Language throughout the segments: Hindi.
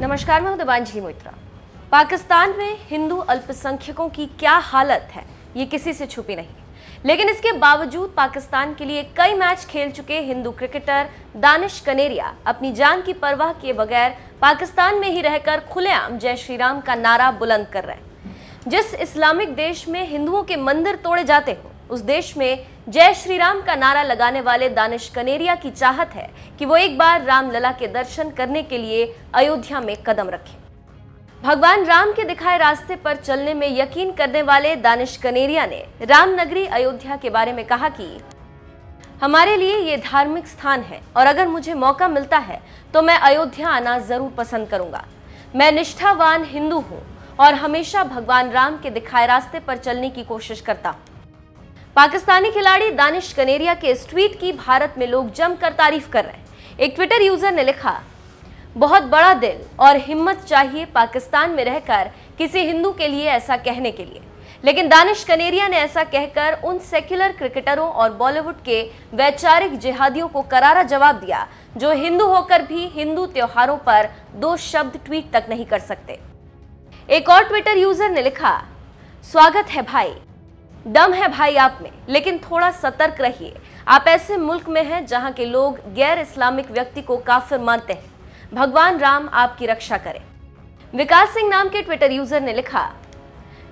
नमस्कार, मैं हूं देवांजलि मोइत्रा। पाकिस्तान में हिंदू अल्पसंख्यकों की क्या हालत है ये किसी से छुपी नहीं, लेकिन इसके बावजूद पाकिस्तान के लिए कई मैच खेल चुके हिंदू क्रिकेटर दानिश कनेरिया अपनी जान की परवाह किए बगैर पाकिस्तान में ही रहकर खुलेआम जय श्री राम का नारा बुलंद कर रहे हैं। जिस इस्लामिक देश में हिंदुओं के मंदिर तोड़े जाते हो, उस देश में जय श्री राम का नारा लगाने वाले दानिश कनेरिया की चाहत है कि वो एक बार रामलला के दर्शन करने के लिए अयोध्या में कदम रखें। भगवान राम के दिखाए रास्ते पर चलने में यकीन करने वाले दानिश कनेरिया ने रामनगरी अयोध्या के बारे में कहा कि हमारे लिए ये धार्मिक स्थान है और अगर मुझे मौका मिलता है तो मैं अयोध्या आना जरूर पसंद करूंगा। मैं निष्ठावान हिंदू हूँ और हमेशा भगवान राम के दिखाए रास्ते पर चलने की कोशिश करता हूँ। पाकिस्तानी खिलाड़ी दानिश कनेरिया के इस ट्वीट की भारत में लोग जमकर तारीफ कर रहे हैं। एक ट्विटर यूजर ने लिखा, बहुत बड़ा दिल और हिम्मत चाहिए पाकिस्तान में रहकर किसी हिंदू के लिए ऐसा कहने के लिए। लेकिन दानिश कनेरिया ने ऐसा कहकर उन सेक्युलर क्रिकेटरों और बॉलीवुड के वैचारिक जिहादियों को करारा जवाब दिया जो हिंदू होकर भी हिंदू त्योहारों पर 2 शब्द ट्वीट तक नहीं कर सकते। एक और ट्विटर यूजर ने लिखा, स्वागत है भाई, दम है भाई आप में, लेकिन थोड़ा सतर्क रहिए। आप ऐसे मुल्क में हैं जहां के लोग गैर इस्लामिक व्यक्ति को काफिर मानते हैं। भगवान राम आपकी रक्षा करें। विकास सिंह नाम के ट्विटर यूजर ने लिखा,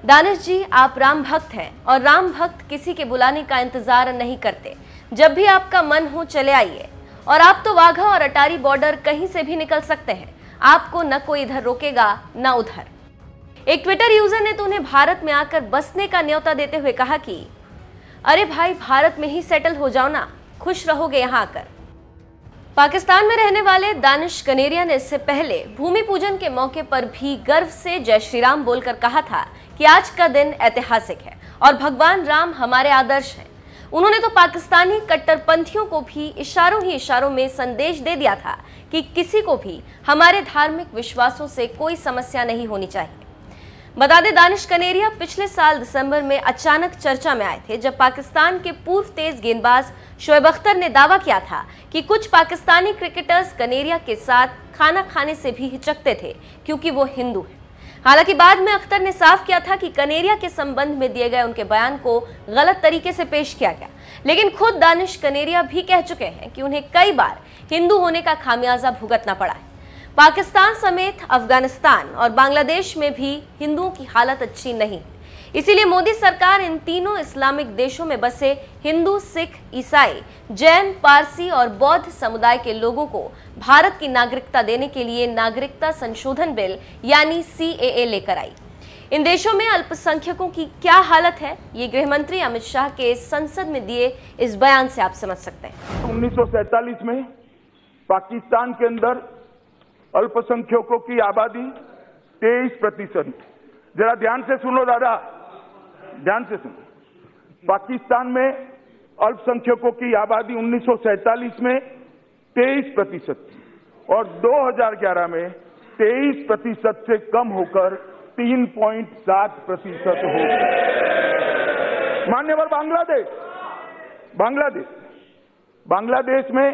दानिश जी आप राम भक्त हैं और राम भक्त किसी के बुलाने का इंतजार नहीं करते। जब भी आपका मन हो चले आइए। और आप तो वाघा और अटारी बॉर्डर कहीं से भी निकल सकते हैं, आपको न कोई इधर रोकेगा न उधर। एक ट्विटर यूजर ने तो उन्हें भारत में आकर बसने का न्योता देते हुए कहा कि अरे भाई भारत में ही सेटल हो जाओ ना, खुश रहोगे यहां आकर। पाकिस्तान में रहने वाले दानिश कनेरिया ने इससे पहले भूमि पूजन के मौके पर भी गर्व से जय श्री राम बोलकर कहा था कि आज का दिन ऐतिहासिक है और भगवान राम हमारे आदर्श हैं। उन्होंने तो पाकिस्तानी कट्टरपंथियों को भी इशारों ही इशारों में संदेश दे दिया था कि किसी को भी हमारे धार्मिक विश्वासों से कोई समस्या नहीं होनी चाहिए। बता दें, दानिश कनेरिया पिछले साल दिसंबर में अचानक चर्चा में आए थे जब पाकिस्तान के पूर्व तेज गेंदबाज शोएब अख्तर ने दावा किया था कि कुछ पाकिस्तानी क्रिकेटर्स कनेरिया के साथ खाना खाने से भी हिचकते थे क्योंकि वो हिंदू हैं। हालांकि बाद में अख्तर ने साफ किया था कि कनेरिया के संबंध में दिए गए उनके बयान को गलत तरीके से पेश किया गया। लेकिन खुद दानिश कनेरिया भी कह चुके हैं कि उन्हें कई बार हिंदू होने का खामियाजा भुगतना पड़ा है। पाकिस्तान समेत अफगानिस्तान और बांग्लादेश में भी हिंदुओं की हालत अच्छी नहीं है। इसीलिए मोदी सरकार इन तीनों इस्लामिक देशों में बसे हिंदू, सिख, ईसाई, जैन, पारसी और बौद्ध समुदाय के लोगों को भारत की नागरिकता देने के लिए नागरिकता संशोधन बिल यानी CAA लेकर आई। इन देशों में अल्पसंख्यकों की क्या हालत है, ये गृह मंत्री अमित शाह के संसद में दिए इस बयान से आप समझ सकते हैं। 1947 में पाकिस्तान के अंदर अल्पसंख्यकों की आबादी 23%। जरा ध्यान से सुनो दादा, ध्यान से सुनो। पाकिस्तान में अल्पसंख्यकों की आबादी 1947 में 23% थी और 2011 में 23% से कम होकर 3.7% हो गई। मान्यवर बांग्लादेश में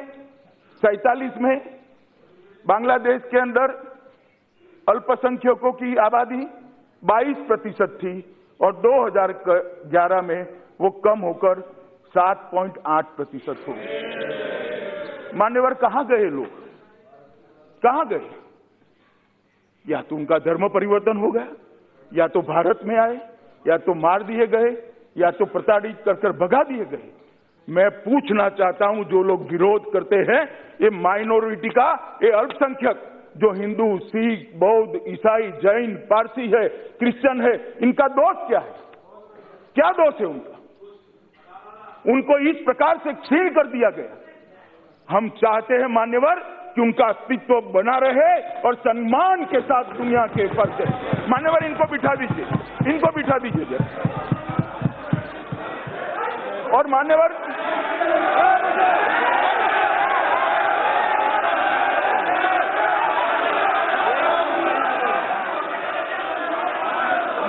47 में बांग्लादेश के अंदर अल्पसंख्यकों की आबादी 22% थी और 2011 में वो कम होकर 7.8% हो गई। मान्यवर कहां गए लोग, कहां गए? या तो उनका धर्म परिवर्तन हो गया, या तो भारत में आए, या तो मार दिए गए, या तो प्रताड़ित कर भगा दिए गए। मैं पूछना चाहता हूं, जो लोग विरोध करते हैं, ये माइनॉरिटी का, ये अल्पसंख्यक जो हिंदू, सिख, बौद्ध, ईसाई, जैन, पारसी है, क्रिश्चियन है, इनका दोष क्या है? क्या दोष है उनका? उनको इस प्रकार से छीन कर दिया गया। हम चाहते हैं मान्यवर कि उनका अस्तित्व बना रहे और सम्मान के साथ दुनिया के पर्दे। मान्यवर इनको बिठा दीजिए, इनको बिठा दीजिए। और मान्यवर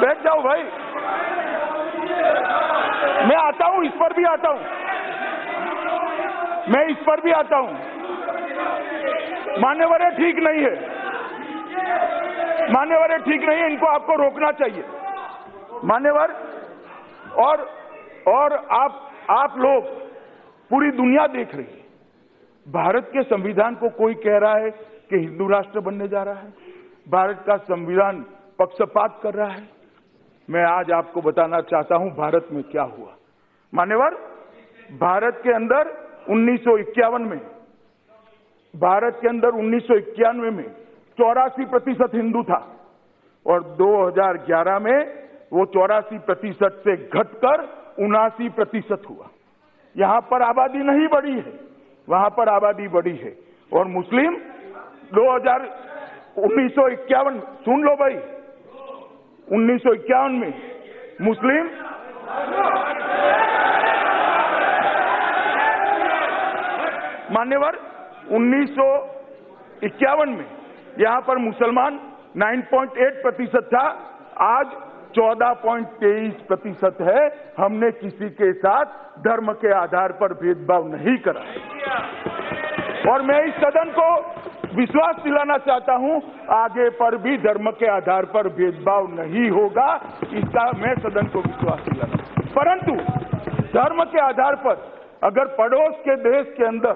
बैठ जाओ भाई, मैं आता हूं, इस पर भी आता हूं, मैं इस पर भी आता हूं। मान्यवर ठीक नहीं है, मान्यवर ये ठीक नहीं है, इनको आपको रोकना चाहिए मान्यवर। और आप लोग, पूरी दुनिया देख रही है, भारत के संविधान को कोई कह रहा है कि हिंदू राष्ट्र बनने जा रहा है, भारत का संविधान पक्षपात कर रहा है। मैं आज आपको बताना चाहता हूं भारत में क्या हुआ मान्यवर। भारत के अंदर 1951 में 84% हिंदू था और 2011 में वो 84% से घटकर 79% हुआ। यहां पर आबादी नहीं बढ़ी है, वहां पर आबादी बढ़ी है। और मुस्लिम 1951, सुन लो भाई, 1951 में मुस्लिम मान्यवर 1951 में यहां पर मुसलमान 9.8% था, आज 14.23% है। हमने किसी के साथ धर्म के आधार पर भेदभाव नहीं करा। और मैं इस सदन को विश्वास दिलाना चाहता हूं, आगे पर भी धर्म के आधार पर भेदभाव नहीं होगा, इसका मैं सदन को विश्वास दिलाना। परंतु धर्म के आधार पर अगर पड़ोस के देश के अंदर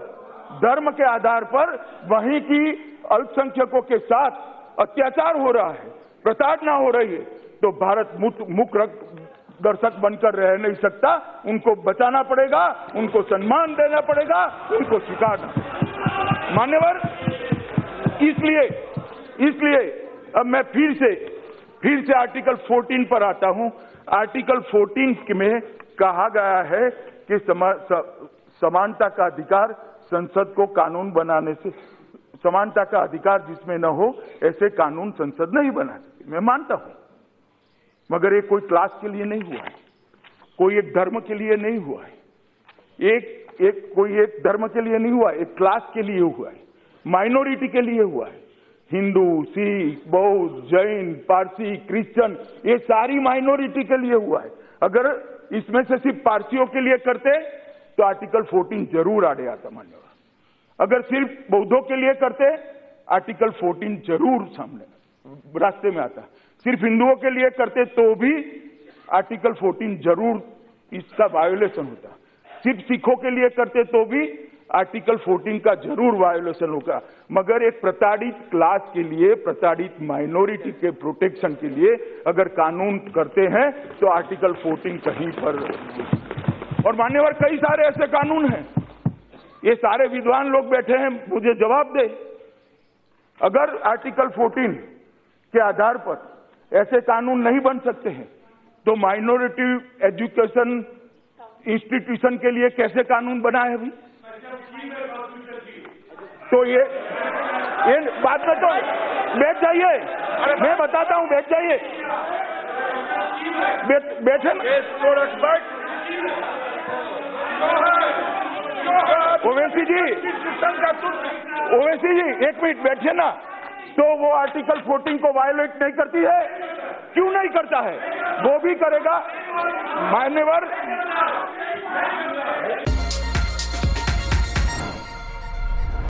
धर्म के आधार पर वहीं की अल्पसंख्यकों के साथ अत्याचार हो रहा है, प्रताड़ना हो रही है, तो भारत मुख दर्शक बनकर रह नहीं सकता। उनको बचाना पड़ेगा, उनको सम्मान देना पड़ेगा, उनको स्वीकारना। मान्यवर, इसलिए अब मैं फिर से आर्टिकल 14 पर आता हूं। आर्टिकल 14 में कहा गया है कि समानता का अधिकार संसद को कानून बनाने से, समानता का अधिकार जिसमें न हो ऐसे कानून संसद नहीं बना सकती। मैं मानता हूं, मगर ये कोई क्लास के लिए नहीं हुआ है, कोई एक धर्म के लिए नहीं हुआ है, कोई एक धर्म के लिए नहीं हुआ, एक क्लास के लिए हुआ है, माइनॉरिटी के लिए हुआ है। हिंदू, सिख, बौद्ध, जैन, पारसी, क्रिश्चियन, ये सारी माइनॉरिटी के लिए हुआ है। अगर इसमें से सिर्फ पारसियों के लिए करते तो आर्टिकल 14 जरूर आड़े आता मान्यवर। अगर सिर्फ बौद्धों के लिए करते आर्टिकल 14 जरूर सामने रास्ते में आता। सिर्फ हिंदुओं के लिए करते तो भी आर्टिकल 14 जरूर इसका वायोलेशन होता। सिर्फ सिखों के लिए करते तो भी आर्टिकल 14 का जरूर वायोलेशन होगा। मगर एक प्रताड़ित क्लास के लिए, प्रताड़ित माइनॉरिटी के प्रोटेक्शन के लिए अगर कानून करते हैं तो आर्टिकल 14 कहीं पर। और मान्यवर, कई सारे ऐसे कानून हैं, ये सारे विद्वान लोग बैठे हैं, मुझे जवाब दे। अगर आर्टिकल 14 के आधार पर ऐसे कानून नहीं बन सकते हैं तो माइनॉरिटी एजुकेशन इंस्टीट्यूशन के लिए कैसे कानून बना है अभी? तो ये बात में तो बैठ जाइए, मैं बताता हूं, बैठ जाइए, बैठे। ओवैसी जी, एक मिनट बैठिए ना। तो वो आर्टिकल 14 को वायोलेट नहीं करती है? क्यों नहीं करता है? वो भी करेगा मान्यवर।